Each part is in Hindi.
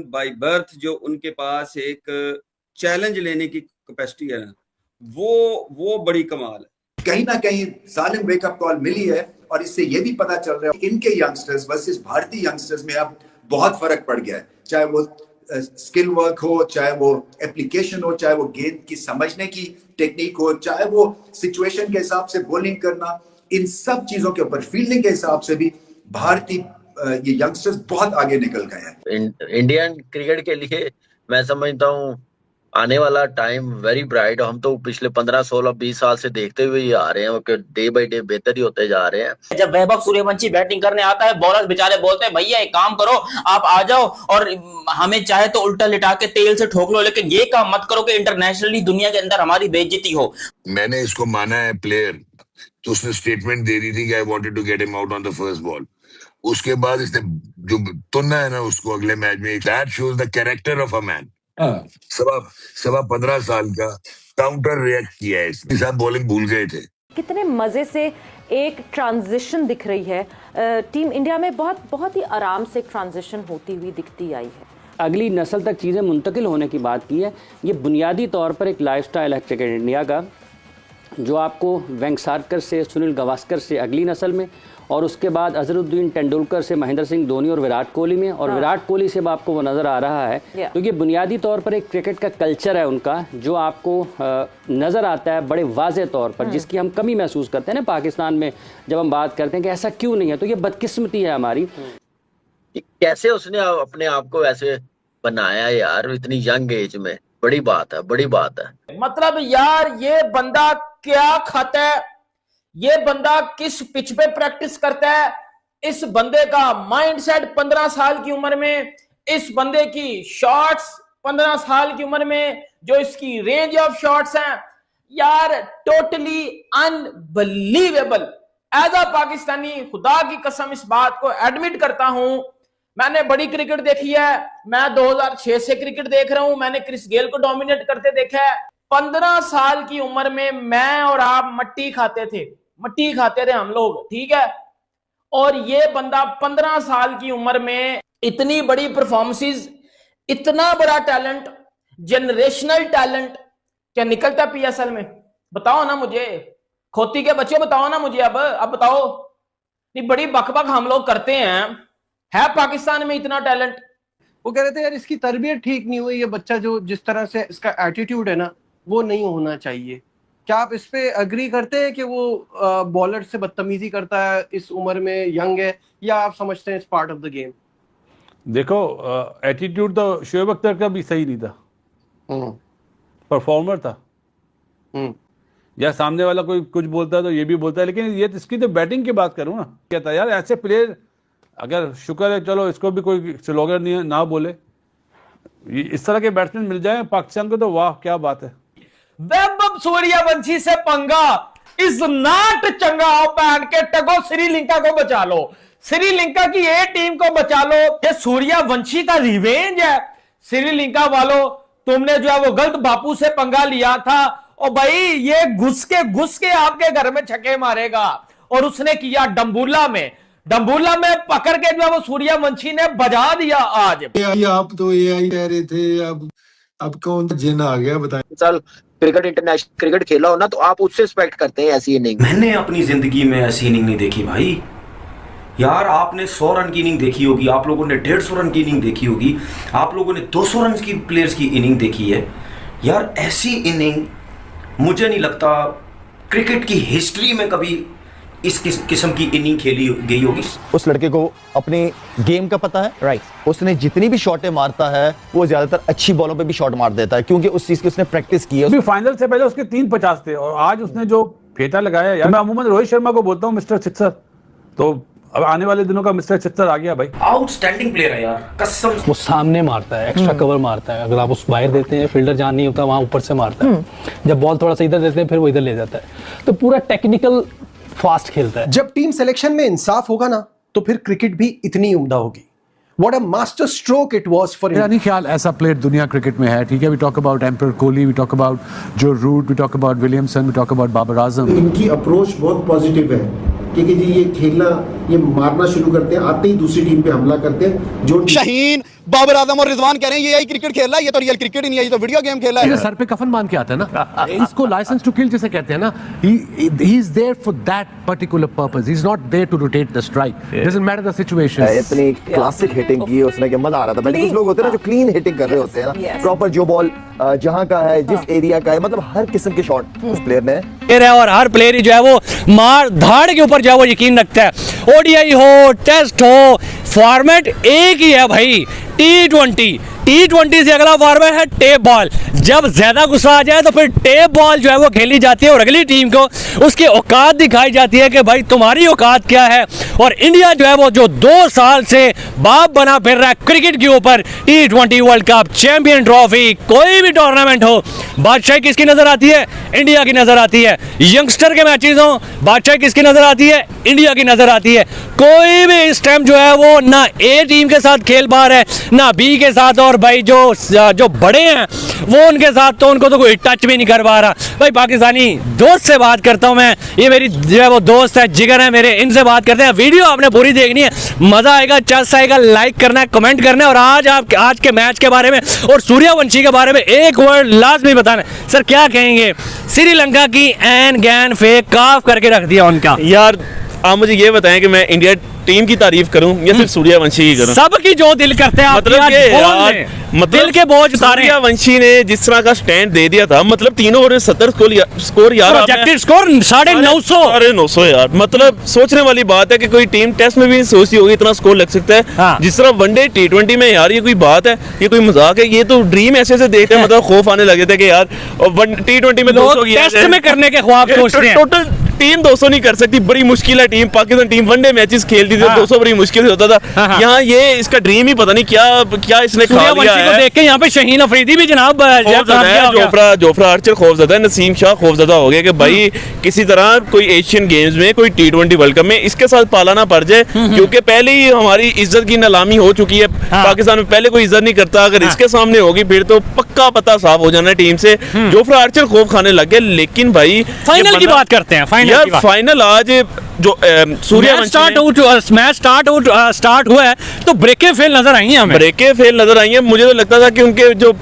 बाय बर्थ जो उनके पास एक चैलेंज लेने की कैपेसिटी है ना, वो बड़ी कमाल है। कहीं ना कहीं जालिम वेकअप कॉल मिली है और इससे ये भी पता चल रहा है कि इनके यंगस्टर्स वर्सेस भारतीय यंगस्टर्स में अब बहुत फर्क पड़ गया है। चाहे वो स्किल वर्क हो, चाहे वो एप्लीकेशन हो, चाहे वो गेंद की समझने की टेक्निक हो, चाहे वो सिचुएशन के हिसाब से बॉलिंग करना, इन सब चीजों के ऊपर फील्डिंग के हिसाब से भी भारतीय ये यंगस्टर्स बहुत आगे निकल गए हैं। इंडियन क्रिकेट के लिए मैं समझता हूँ आने वाला टाइम वेरी ब्राइट। हम तो पिछले 15, 16, 20 साल से देखते हुए ही आ रहे हैं कि डे बाय डे बेहतर ही होते जा रहे हैं। जब वैभव सूर्यवंशी बैटिंग करने आता है, बॉलर्स बेचारे बोलते हैं भैया एक काम करो, आप आ जाओ और हमें चाहे तो उल्टा लिटा के तेल से ठोक लो, लेकिन ये काम मत करो कि इंटरनेशनली दुनिया के अंदर हमारी बेइज्जती हो। मैंने इसको माना है प्लेयर, तो उसने स्टेटमेंट दे दी थी कि I wanted to get him out on the first ball. उसके बाद इसने जो तुन्ना है ना उसको अगले मैच में, that shows the character of a man. सवा 15 साल का काउंटर रिएक्ट किया है इसने, सब बॉलिंग भूल गए थे। कितने मजे से एक ट्रांजिशन दिख रही है टीम इंडिया में, बहुत ही आराम से ट्रांजिशन होती हुई दिखती आई है। अगली नस्ल तक चीज़ें मुंतकिल होने की बात की है। ये बुनियादी तौर पर एक लाइफस्टाइल है क्रिकेट इंडिया का, जो आपको वेंकसारकर से, सुनील गावस्कर से अगली नस्ल में, और उसके बाद अजहरुद्दीन तेंदुलकर से महेंद्र सिंह धोनी और विराट कोहली में, और विराट कोहली से आपको वो नज़र आ रहा है। क्योंकि बुनियादी तौर पर एक क्रिकेट का कल्चर है उनका, जो आपको नज़र आता है बड़े वाज़े तौर पर, जिसकी हम कमी महसूस करते हैं ना पाकिस्तान में जब हम बात करते हैं कि ऐसा क्यों नहीं है। तो ये बदकिस्मती है हमारी। कैसे उसने अपने आप को ऐसे बनाया यार इतनी यंग एज में, बड़ी बात है, बड़ी बात है। मतलब यार ये बंदा क्या खाता है, ये बंदा किस पिच पे प्रैक्टिस करता है, इस बंदे का माइंडसेट 15 साल की उम्र में, इस बंदे की शॉट्स 15 साल की उम्र में, जो इसकी रेंज ऑफ शॉट्स हैं यार, totally unbelievable. As a Pakistani खुदा की कसम इस बात को एडमिट करता हूं, मैंने बड़ी क्रिकेट देखी है, मैं 2006 से क्रिकेट देख रहा हूं, मैंने क्रिस गेल को डोमिनेट करते देखा है। 15 साल की उम्र में मैं और आप मट्टी खाते थे हम लोग, ठीक है। और ये बंदा 15 साल की उम्र में इतनी बड़ी परफॉर्मेंसेस, इतना बड़ा टैलेंट, जनरेशनल टैलेंट क्या निकलता पीएसएल में? बताओ ना मुझे, खोती के बच्चे बताओ ना मुझे। अब बताओ, नहीं बड़ी बकबक हम लोग करते हैं, है पाकिस्तान में इतना टैलेंट? वो कह रहे थे यार इसकी तरबियत ठीक नहीं हुई, ये बच्चा जो जिस तरह से इसका एटीट्यूड है ना, वो नहीं होना चाहिए। क्या आप इस पे अग्री करते हैं कि वो बॉलर से बदतमीजी करता है इस उम्र में, यंग है, या आप समझते हैं it's part of the game? देखो एटीट्यूड तो शोएब अख्तर का भी सही नहीं था, परफॉर्मर था। या सामने वाला कोई कुछ बोलता है तो ये भी बोलता है, लेकिन ये इसकी तो बैटिंग की बात करूँ ना, कहता है यार ऐसे प्लेयर, अगर शुक्र है चलो इसको भी कोई स्लोगन नहीं ना बोले, इस तरह के बैट्समैन मिल जाए पाकिस्तान को तो वाह क्या बात है। वैभव सूर्यवंशी से पंगा इज नॉट चंगा। पैन के टगो श्रीलंका को बचा लो, श्रीलंका की ए टीम को बचा लो। ये सूर्यवंशी का रिवेंज है। श्रीलंका वालों, तुमने जो है वो गलत बापू से पंगा लिया था, और भाई ये घुस के आपके घर में छक्के मारेगा। और उसने किया डम्बूला में पकड़ के जो है वो सूर्यवंशी ने बजा दिया। आज आप तो एआई कह रहे थे, अब कौन जिन आ गया बताएं। चल क्रिकेट इंटरनेशनल क्रिकेट खेला हो ना, तो आप उससे एक्सपेक्ट करते हैं ऐसी इनिंग। मैंने अपनी जिंदगी में ऐसी इनिंग नहीं देखी भाई। यार आपने 100 रन की इनिंग देखी होगी, आप लोगों ने 150 रन की इनिंग देखी होगी, आप लोगों ने 200 रन की प्लेयर्स की इनिंग देखी है। यार ऐसी इनिंग मुझे नहीं लगता क्रिकेट की हिस्ट्री में कभी इस किस्म की इनिंग खेली गई होगी। उस लड़के को अपने गेम का पता है, राइट। उसने जितनी भी शॉटें मारता है वो ज्यादातर अच्छी बॉलों पे भी शॉट मार देता है, क्योंकि उस चीज की उसने प्रैक्टिस की है। फाइनल से पहले उसके 350 थे, और आज उसने जो फेटा लगाया यार, मैं अमूमन रोहित शर्मा को बोलता हूँ मिस्टर सिक्सर, तो अब आने वाले दिनों का मिस्टर सिक्सर आ गया भाई। आउटस्टैंडिंग प्लेयर है यार, कसम। वो सामने मारता है, एक्स्ट्रा कवर मारता है। अगर आप उस बाहर देते हैं, फील्डर जहां नहीं होता वहां ऊपर से मारता है। जब बॉल थोड़ा सा इधर देते हैं फिर वो इधर ले जाता है। तो पूरा टेक्निकल फास्ट खेलता है। जब टीम सिलेक्शन में इंसाफ होगा ना, तो फिर क्रिकेट भी इतनी उम्दा होगी। What a master stroke it was for him. मेरा नहीं ख्याल ऐसा प्लेयर दुनिया क्रिकेट में है, ठीक है। We talk about एम्पर Kohli, we talk about Joe Root, we talk about Williamson, we talk about Babar Azam. इनकी अप्रोच बहुत पॉजिटिव है, क्योंकि जी ये खेलना, ये मारना शुरू करते हैं, आते ही दूसरी टीम पे हमला करते हैं। जो शाहीन बाबर आजम और रिजवान कह रहे हैं ये क्रिकेट खेल रहा है, ये तो रियल क्रिकेट ही नहीं है, ये तो वीडियो गेम खेल रहा है। सर पे कफन बांध के आता है ना, इसको लाइसेंस टू किल जिसे कहते हैं ना, he is there for that particular purpose, he is not there to rotate the strike, doesn't matter the situation. इतनी क्लासिक हिटिंग की उसने कि मजा आ रहा था। पहले कुछ लोग होते हैं ना जो क्लीन हिटिंग कर रहे होते हैं ना, प्रॉपर जो बॉल जहां का है, जिस एरिया का है, मतलब हर किस्म के शॉट उस प्लेयर ने, और हर प्लेयर जो है वो मार धाड़ के ऊपर जो है वो यकीन रखता है। ओडीआई हो, टेस्ट हो, फॉर्मेट एक ही है भाई, T20 से अगला फॉर्मेट है टेप बॉल। जब ज्यादा गुस्सा आ जाए तो फिर टेप बॉल जो है वो खेली जाती है और अगली टीम को उसकी औकात दिखाई जाती है कि भाई तुम्हारी औकात क्या है। और इंडिया जो है वो जो 2 साल से बाप बना फिर रहा है क्रिकेट के ऊपर, T20 world cup, champion trophy, कोई भी टूर्नामेंट हो, बादशाही किसकी नजर आती है? इंडिया की नजर आती है। यंगस्टर के मैचेस हो, बादशाही किसकी नजर आती है? इंडिया की नजर आती है। कोई भी इस टाइम जो है वो ना ए टीम के साथ खेल पा रहा है ना बी के साथ, और भाई जो बड़े हैं वो उनके साथ तो उनको तो कोई टच भी नहीं कर पा रहा। भाई पाकिस्तानी दोस्त से बात करता हूं मैं, ये मेरी जो है वो दोस्त है, जिगर है मेरे, इनसे बात करते हैं। वीडियो आपने पूरी देखनी है, मजा आएगा, चस आएगा, लाइक करना है, कमेंट करना है, और आज के मैच के बारे में और सूर्यवंशी के बारे में एक वर्ड लाजमी बताना है। सर क्या कहेंगे? श्रीलंका की एन गैन फेक काफ करके रख दिया उनका। यार आप मुझे ये बताएं कि मैं इंडिया टीम की तारीफ करूं या सिर्फ सूर्यवंशी की करूं? सबकी जो दिल करते हैं, मतलब दिल के बोझ उतारे। सूर्यवंशी ने जिस तरह का स्टैंड दे दिया था, मतलब तीनों ओवर 70 स्कोर यार, प्रोजेक्टेड स्कोर 950 यार, मतलब सोचने वाली बात है कि कोई टीम टेस्ट में भी नहीं सोचती होगी इतना स्कोर लग सकता है। हाँ। जिस तरह वनडे T20 में यार, ये कोई बात है? ये कोई मजाक है? ये तो ड्रीम ऐसे देखते हैं, मतलब खौफ आने लगे थे कि यार T20 में 200 टेस्ट में करने के ख्वाब सोचते हैं। टोटल टीम 200 नहीं कर सकती, बड़ी मुश्किल है। Team Pakistan team one day matches खेलती थी, 200 बड़ी मुश्किल से होता था। यहाँ ये इसका ड्रीम ही पता नहीं क्या इसने खा लिया है। देख के यहाँ पे शहीन अफरीदी भी जनाब जोफ्रा आर्चर खौफजदा है, नसीम शाह खौफजदा हो गया कि भाई किसी तरह कोई एशियन गेम्स में, कोई T20 वर्ल्ड कप में इसके साथ पाला ना पड़ जाए, क्योंकि पहले ही हमारी इज्जत की नीलामी हो चुकी है। पाकिस्तान में पहले कोई इज्जत नहीं करता, अगर इसके सामने होगी फिर तो पक्का पता साफ हो जाना है टीम से। जोफ्रा आर्चर खौफ खाने लग गए। लेकिन भाई फाइनल की बात करते हैं। फाइनल आज जो सूर्यवंशी मैच स्टार्ट हुआ है तो ब्रेकें फेल नजर आई हैं हमें। ब्रेकें फेल नजर आई हैं। मुझे तो लगता था कि उनके जो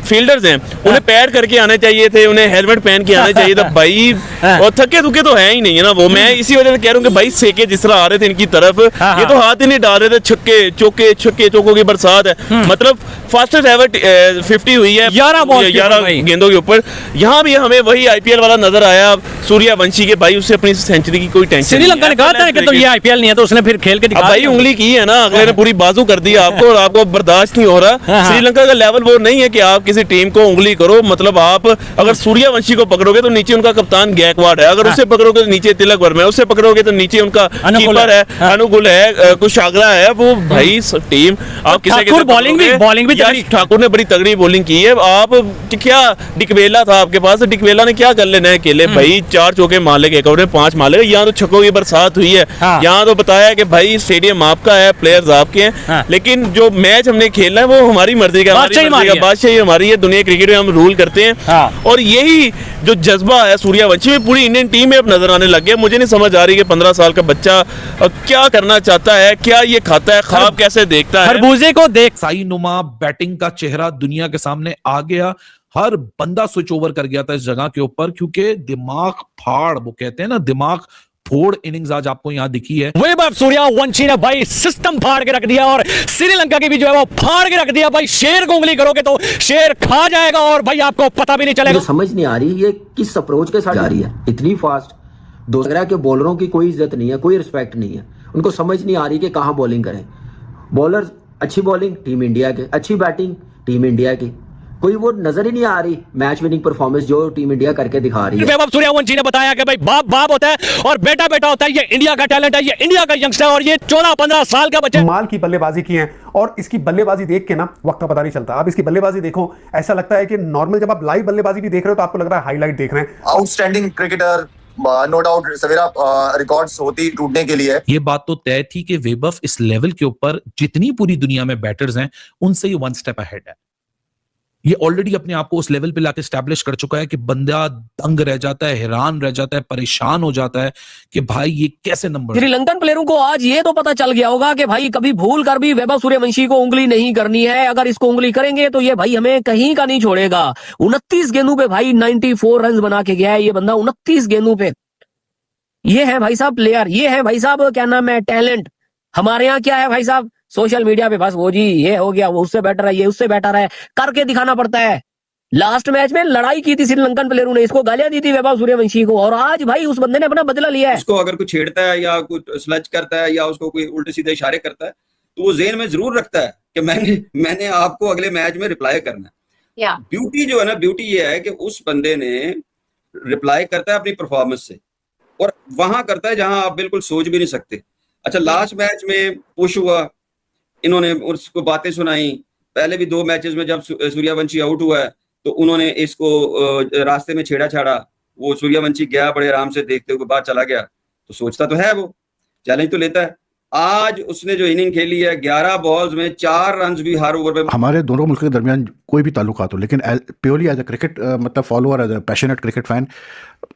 फील्डर्स हैं उन्हें पैड करके आने चाहिए थे, उन्हें हेलमेट पहन के आने चाहिए था भाई, और थके थके तो है ही नहीं है ना वो। मैं इसी वजह से कह रहा हूँ कि भाई सेके जिस तरह आ रहे थे इनकी तरफ, ये तो हाथ ही नहीं डाल रहे थे। छक्के चौकों की बरसात है, मतलब फास्टेस्ट एवर 50 हुई है 11 गेंदों के ऊपर। यहाँ भी हमें वही IPL वाला नजर आया सूर्यवंशी के, भाई उससे अपनी सेंचुरी की कोई टेंशन। श्रीलंका ने कहा था कि तो ये IPL नहीं है, तो उसने फिर खेल के दिखाया। भाई उंगली की है ना, अगले ने पूरी बाजू कर दी आपको, और आपको बर्दाश्त नहीं हो रहा। श्रीलंका का लेवल वो नहीं है कि आप किसी टीम को उंगली करो। मतलब आप अगर सूर्यवंशी को पकड़ोगे तो नीचे उनका कप्तान गैकवाड है, अगर उसे पकड़ोगे तो नीचे तिलक वर्मा है, उसे पकड़ोगे तो नीचे उनका कीपर है, अनुकूल है, कुशागरा है। वो भाई टीम आप किसी बॉलिंग भी ठाकुर ने बड़ी तगड़ी बॉलिंग की है। आप क्या डिकवेला था आपके पास, डिकवेला ने क्या कर लेना है अकेले? भाई 4 चौके मार लेंगे, एक ओवर में 5 मार लेंगे। यहाँ तो छक्कों की बरसात हुई है। यहाँ तो बताया कि भाई स्टेडियम आपका है, प्लेयर्स आपके हैं, लेकिन जो मैच हमने खेलना है वो हमारी मर्जी का, बादशाही हमारी है। दुनिया क्रिकेट में हम रूल करते हैं, और यही जो जज्बा है सूर्यवंशी में पूरी इंडियन टीम में अब नजर आने लग गया। मुझे नहीं समझ आ रही कि 15 साल का बच्चा क्या करना चाहता है, क्या ये खाता है, ख्वाब कैसे देखता है। खरबूजे को देख साई नुमा बैटिंग का चेहरा दुनिया के सामने आ गया। हर बंदा स्विच ओवर कर गया था इस जगह के ऊपर, क्योंकि दिमाग फाड़, वो कहते हैं ना दिमाग फोड़ इनिंग्स आज आपको यहाँ दिखी है। वैभव सूर्यवंशी ने भाई सिस्टम फाड़ के रख दिया, और श्रीलंका की भी जो है वो फाड़ के रख दिया। भाई शेर को उंगली करोगे तो शेर खा जाएगा, और भाई आपको पता भी नहीं चलेगा। समझ नहीं आ रही ये किस अप्रोच के साथ जा रही है, इतनी फास्ट। दूसरा के बॉलरों की कोई इज्जत नहीं है, कोई रिस्पेक्ट नहीं है, उनको समझ नहीं आ रही कि कहाँ बॉलिंग करें। बॉलर अच्छी बॉलिंग टीम इंडिया के, अच्छी बैटिंग टीम इंडिया की, कोई वो नजर ही नहीं आ रही मैच विनिंग परफॉर्मेंस जो टीम इंडिया करके दिखा रही है। वैभव सूर्यवंशी ने बताया कि भाई बाप बाप होता है और बेटा बेटा होता है। ये इंडिया का टैलेंट है, ये इंडिया का यंगस्टर है, और ये 14-15 साल का बच्चा माल की बल्लेबाजी की है। और इसकी बल्लेबाजी देख के ना वक्त का पता नहीं चलता। आप इसकी बल्लेबाजी देखो, ऐसा लगता है कि नॉर्मल जब आप लाइव बल्लेबाजी भी देख रहे हो तो आपको लग रहा है हाईलाइट देख रहे हैं। आउटस्टैंडिंग क्रिकेटर, नो डाउट सवेरा रिकॉर्ड्स होती टूटने के लिए। ये बात तो तय थी कि वैभव इस लेवल के ऊपर जितनी पूरी दुनिया में बैटर्स हैं उनसे ही 1 स्टेप अहेड है। ये ऑलरेडी अपने आप को उस लेवल पे लाके स्टैब्लिश कर चुका है कि बंदा दंग रह जाता है, हैरान रह जाता है, परेशान हो जाता है कि भाई ये कैसे नंबर। श्रीलंकन प्लेयरों को आज ये तो पता चल गया होगा कि भाई कभी भूल कर भी वैभव सूर्यवंशी को उंगली नहीं करनी है। अगर इसको उंगली करेंगे तो ये भाई हमें कहीं का नहीं छोड़ेगा। 29 गेंदों पे भाई 94 रन बना के गया है ये बंदा, 29 गेंदों पे। ये है भाई साहब प्लेयर, ये है भाई साहब क्या नाम है टैलेंट। हमारे यहाँ क्या है भाई साहब, सोशल मीडिया पे बस वो जी ये हो गया, वो उससे बेटर है, ये उससे बेटर है, करके दिखाना पड़ता है। लास्ट मैच में लड़ाई की थी श्रीलंकन प्लेयरों ने, इसको गालियां दी थी वैभव सूर्यवंशी को, और आज भाई उस बंदे ने अपना बदला लिया है। उसको अगर कोई छेड़ता है या कुछ स्लच करता है या उसको कोई उल्टे सीधे इशारे करता है तो वो जेहन में जरूर रखता है कि मैंने आपको अगले मैच में रिप्लाई करना है। ब्यूटी जो है ना, ब्यूटी ये है कि उस बंदे ने रिप्लाई करता है अपनी परफॉर्मेंस से, और वहां करता है जहां आप बिल्कुल सोच भी नहीं सकते। अच्छा, लास्ट मैच में पुश हुआ, इन्होंने उसको बातें सुनाई। पहले भी 2 मैचेस में जब सूर्यवंशी आउट हुआ है तो उन्होंने इसको रास्ते में छेड़ा छाड़ा। वो सूर्यवंशी गया बड़े आराम से, देखते हुए बाहर चला गया, तो सोचता तो है, वो चैलेंज तो लेता है। आज उसने जो इनिंग खेली है 11 बॉल्स में 4 रन भी हर ओवर पे। हमारे दोनों मुल्क के दरमियान कोई भी ताल्लुकात हो, लेकिन प्योरली एज अ क्रिकेट मतलब follower, as a passionate cricket fan,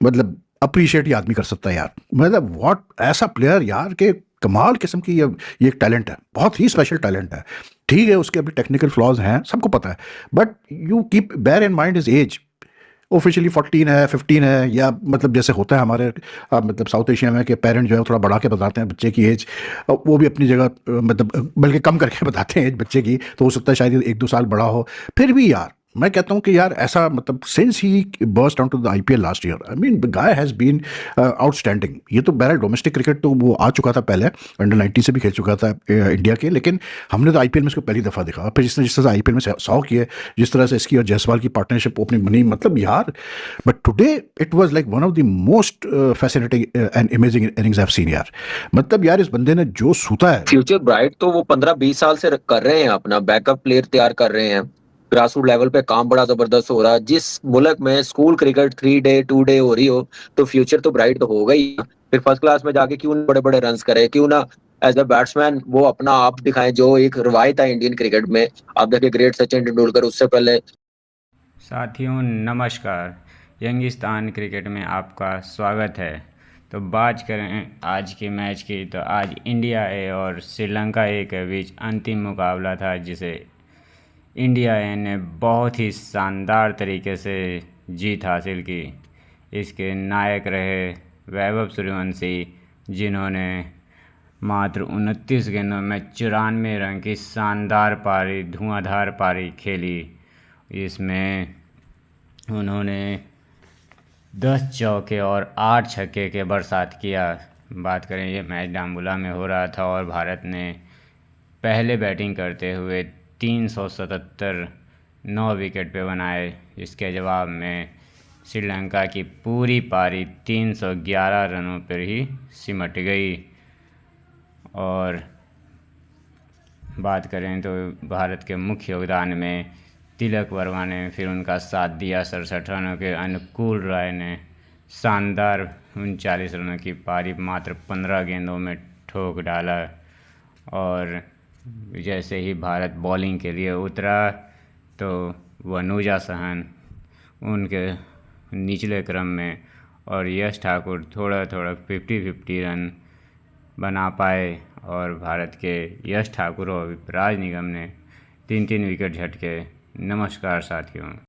मतलब अप्रिशिएट ये आदमी कर सकता है यार। मतलब व्हाट, ऐसा प्लेयर यार के कमाल किस्म की ये एक टैलेंट है, बहुत ही स्पेशल टैलेंट है। ठीक है उसके अभी टेक्निकल फ्लॉज हैं, सबको पता है, but you keep bear in mind his age. Officially 14 है, 15 है, या मतलब जैसे होता है हमारे मतलब साउथ एशिया में कि पेरेंट जो है थोड़ा बढ़ा के बताते हैं बच्चे की एज, वो भी अपनी जगह मतलब बल्कि कम करके बताते हैं एज बच्चे की, तो हो सकता है शायद 1-2 साल बड़ा हो। फिर भी यार मैं कहता हूँ कि यार ऐसा मतलब since he burst out to the IPL last year, I mean the guy has been outstanding. ये तो बहरहाल डोमेस्टिक क्रिकेट तो वो आ चुका था पहले, अंडर 19 से भी खेल चुका था इंडिया के, लेकिन हमने तो IPL में इसको पहली दफ़ा देखा। फिर जिस तरह से IPL में 100 किए, जिस तरह से इसकी और जायसवाल की पार्टनरशिप ओपनिंग बनी, मतलब यार, but today it was like one of the most fascinating and amazing innings I have seen यार। मतलब यार इस बंदे ने जो सूता है। फ्यूचर ब्राइट तो वो 15-20 साल से कर रहे हैं, अपना बैकअप प्लेयर तैयार कर रहे हैं, ग्रासरूट लेवल पे काम बड़ा जबरदस्त हो रहा है। जिस मुल्क में स्कूल क्रिकेट 3 डे 2 डे हो रही हो तो फ्यूचर तो ब्राइट तो होगा ही। फिर फर्स्ट क्लास में जाके क्यों बड़े बड़े रन्स करे, क्यों ना एज अ बैट्समैन वो अपना आप दिखाएं, जो एक रवायत है इंडियन क्रिकेट में। आप देखिए ग्रेट सचिन तेंदुलकर, उससे पहले। साथियों नमस्कार, यंगिस्तान क्रिकेट में आपका स्वागत है। तो बात करें आज के मैच की, तो आज इंडिया ए और श्रीलंका ए के बीच अंतिम मुकाबला था, जिसे इंडिया ए ने बहुत ही शानदार तरीके से जीत हासिल की। इसके नायक रहे वैभव सूर्यवंशी, जिन्होंने मात्र 29 गेंदों में 94 रन की शानदार पारी, धुआंधार पारी खेली। इसमें उन्होंने 10 चौके और 8 छक्के के बरसात किया। बात करें, ये मैच डाम्बुला में हो रहा था और भारत ने पहले बैटिंग करते हुए 377 9 विकेट पे बनाए। इसके जवाब में श्रीलंका की पूरी पारी 311 रनों पर ही सिमट गई। और बात करें तो भारत के मुख्य योगदान में तिलक वर्मा ने फिर उनका साथ दिया 67 रनों के। अनुकूल राय ने शानदार 39 रनों की पारी मात्र 15 गेंदों में ठोक डाला। और जैसे ही भारत बॉलिंग के लिए उतरा तो वनुजा सहन उनके निचले क्रम में और यश ठाकुर थोड़ा 50-50 रन बना पाए। और भारत के यश ठाकुर और विराज निगम ने 3-3 विकेट झटके। नमस्कार साथियों।